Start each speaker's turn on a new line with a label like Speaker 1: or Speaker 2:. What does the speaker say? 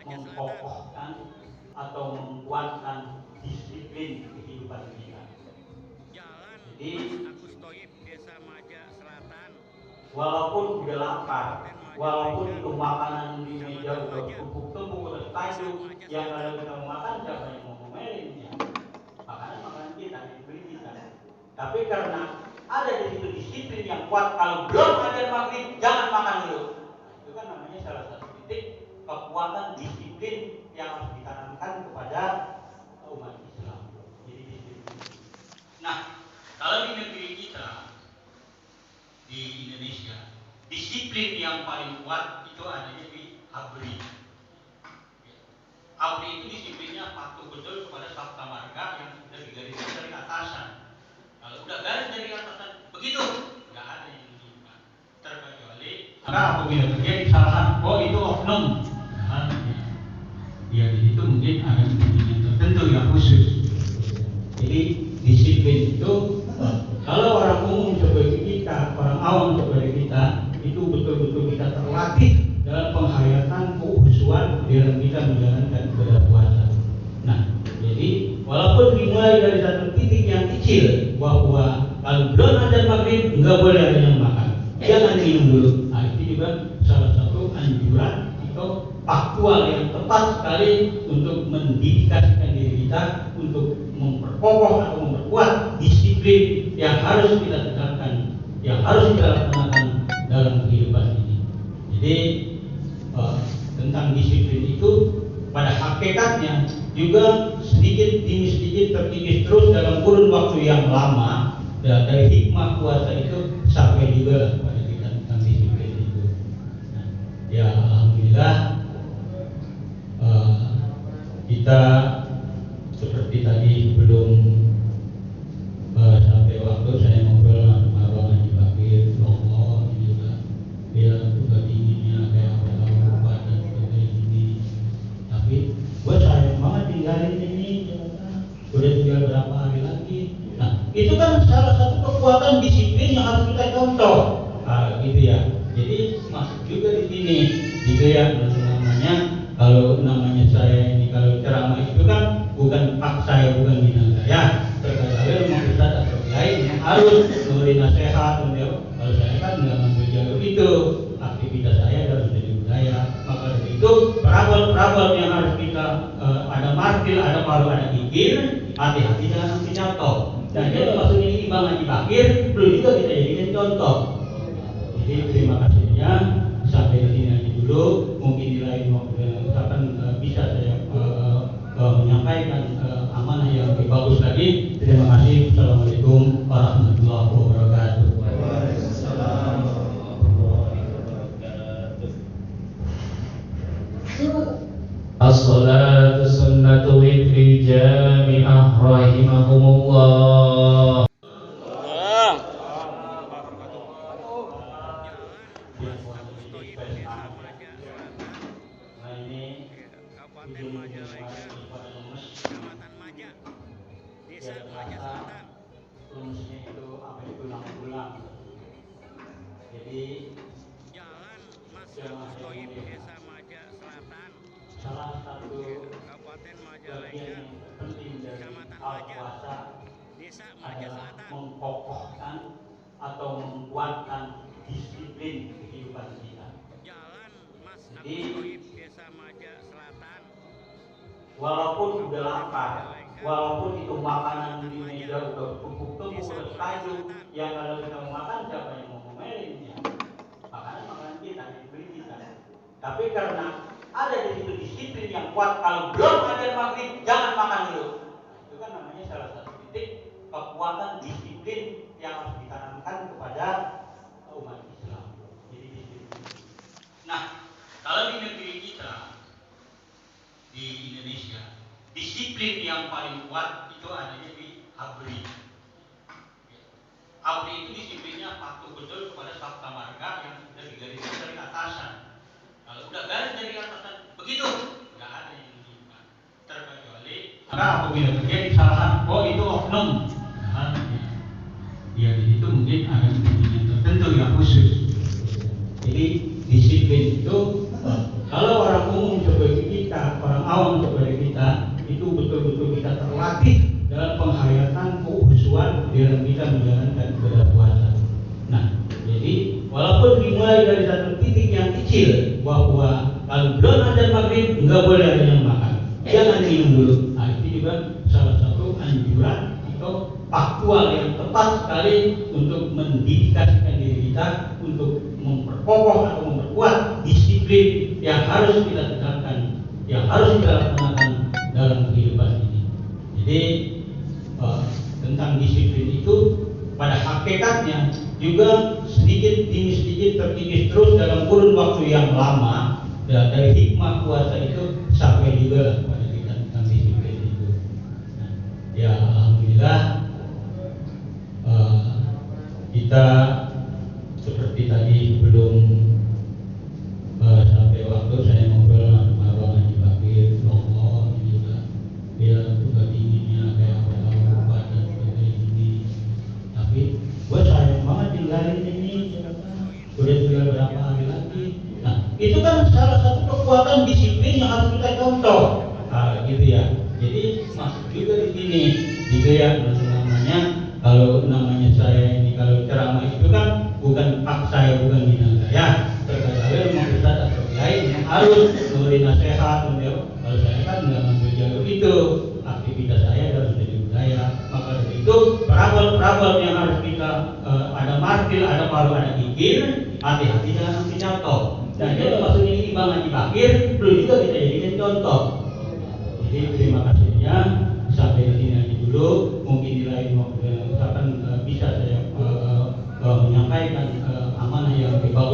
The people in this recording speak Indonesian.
Speaker 1: mengkokohkan atau menguatkan disiplin kehidupan kita. Jadi walaupun udah lapar, walaupun itu makanan di meja udah tumpuk-tumpuk, udah tajuk, yang kalau kita mau makan siapa yang mau ngomelin ya? Makanan kita, dibeli kita. Tapi karena ada di situ disiplin yang kuat, kalau belum ada maghrib jangan makan dulu. Itu kan namanya salah satu titik kekuatan disiplin yang harus ditanamkan kepada umat Islam. Jadi disiplin. Nah, kalau di negeri kita, di Indonesia, disiplin yang paling kuat itu adanya di ABRI. ABRI itu disiplinnya patuh betul kepada sabta marga yang sudah digariskan dari atasan. Kalau udah garis dari atasan begitu, nggak ada yang menunjukkan. Terkecuali maka apabila terjadi kesalahan, oh itu oknum. Nah, ya di situ mungkin ada kepentingan tertentu yang khusus. Jadi disiplin itu kalau orang umum seperti kita, orang awam seperti kita, itu betul-betul kita terlatih dalam penghayatan kehusuan dalam kita menjalankan ibadah puasa. Nah, jadi walaupun dimulai dari satu titik yang kecil bahwa kalau belum ada maghrib nggak boleh ada yang makan, jangan minum dulu. Nah, itu juga salah satu anjuran atau faktual yang tepat sekali untuk mendedikasikan diri kita untuk memperkokoh atau memperkuat disiplin yang harus kita tegakkan, yang harus kita laksanakan dalam kehidupan ini. Jadi tentang disiplin itu pada hakikatnya juga sedikit demi sedikit terkikis terus dalam kurun waktu yang lama, dari hikmah puasa itu sampai juga pada kita tentang disiplin itu. Nah, ya alhamdulillah kita seperti tadi sebelum sampai waktu saya ngobrol sama Abang Haji Bakir, Allah ini juga dia juga dinginnya kayak apa dan kayak gini. Tapi gue sayang banget tinggalin ini, udah tinggal berapa hari lagi. Nah itu kan salah satu kekuatan disiplin yang harus kita contoh, gitu ya. Jadi masuk juga di sini, gitu ya. Namanya kalau namanya saya ini kalau ceramah itu kan bukan pak saya, bukan bina saya. Terkadang rumah ustaz atau lain yang harus memberi nasihat. Kalau saya kan nggak mengambil jalur itu, aktivitas saya harus jadi budaya. Maka dari itu perabot yang harus kita ada martil, ada palu, ada gigir, hati-hati jangan sampai jatuh. Dan jadi maksudnya ini Bang Haji Bakir perlu juga kita jadikan contoh. Jadi terima kasihnya sampai di sini aja dulu. Mungkin di lain waktu akan bisa saya menyampaikan amanah yang lebih bagus lagi. Terima kasih. Assalamualaikum warahmatullahi wabarakatuh.
Speaker 2: Waalaikumsalam warahmatullahi wabarakatuh. As-salatu sunnatu witri jami'ah rahimahumullah.
Speaker 1: Rumusnya itu apa itu ulang-ulang. Jadi jalan Desa Maja Selatan, salah satu bagian yang penting dari al-puasa adalah mengkokohkan atau menguatkan disiplin kehidupan kita. Jadi walaupun udah lapar, walaupun itu makanan di meja udah tumpuk-tumpuk, udah tajuk, yang kalau kita mau makan siapa yang mau ngomelin ya? Makanan kita, dibeli kita. Tapi karena ada di situ disiplin yang kuat, kalau belum ada maghrib jangan makan dulu. Itu kan namanya salah satu titik kekuatan disiplin yang harus ditanamkan kepada umat Islam. Jadi disiplin. Nah, kalau di negeri kita, di Indonesia, disiplin yang paling kuat itu adanya di ABRI. ABRI itu disiplinnya patuh betul kepada sabta marga yang sudah digariskan dari atasan. Kalau udah garis dari atasan begitu, nggak ada yang menunjukkan. Terkecuali maka apabila terjadi kesalahan, oh itu oknum. Nah, ya di situ mungkin ada kepentingan tertentu yang khusus. Jadi disiplin itu kalau orang umum seperti kita,
Speaker 3: dalam kita menjalankan ibadah puasa. Nah, jadi walaupun dimulai dari satu titik yang kecil bahwa kalau belum ada maghrib nggak boleh ada yang makan, jangan minum dulu. Nah, itu juga salah satu anjuran atau faktual yang tepat sekali untuk mendedikasikan diri kita untuk memperkokoh atau memperkuat disiplin yang harus kita tegakkan, yang harus kita laksanakan dalam kehidupan ini. Jadi tentang disiplin itu pada hakikatnya juga sedikit demi sedikit terkikis terus dalam kurun waktu yang lama. Ya, dari hikmah puasa itu sampai juga pada kita tentang disiplin itu. Nah, ya alhamdulillah kita seperti tadi sebelum sampai waktu saya ngobrol sama Abang Haji Bakir, Allah ini juga dia suka dinginnya kayak obat dan sebagainya. Tapi gue sayang banget tinggalin ini, udah tinggal berapa hari lagi. Nah, itu kan salah satu kekuatan disiplin yang harus kita contoh. Nah, gitu ya. Jadi masuk juga di sini, gitu ya. Namanya kalau namanya saya ini kalau ceramah itu kan bukan hak saya, bukan bidang saya. Terkadang memang Ustaz atau kiai yang harus memberi nasihat. Kalau saya kan nggak ngambil jalur itu. Aktivitas saya dalam seni budaya. Maka dari itu perabot-perabot yang harus kita ada martil, ada palu, ada gigir, hati-hati jangan sampai jatuh. Dan itu maksudnya ini Bang Haji Bakir perlu juga kita jadikan contoh. Jadi terima kasihnya sampai di sini aja dulu. Mungkin di lain waktu misalkan bisa saya menyampaikan amanah yang dibawa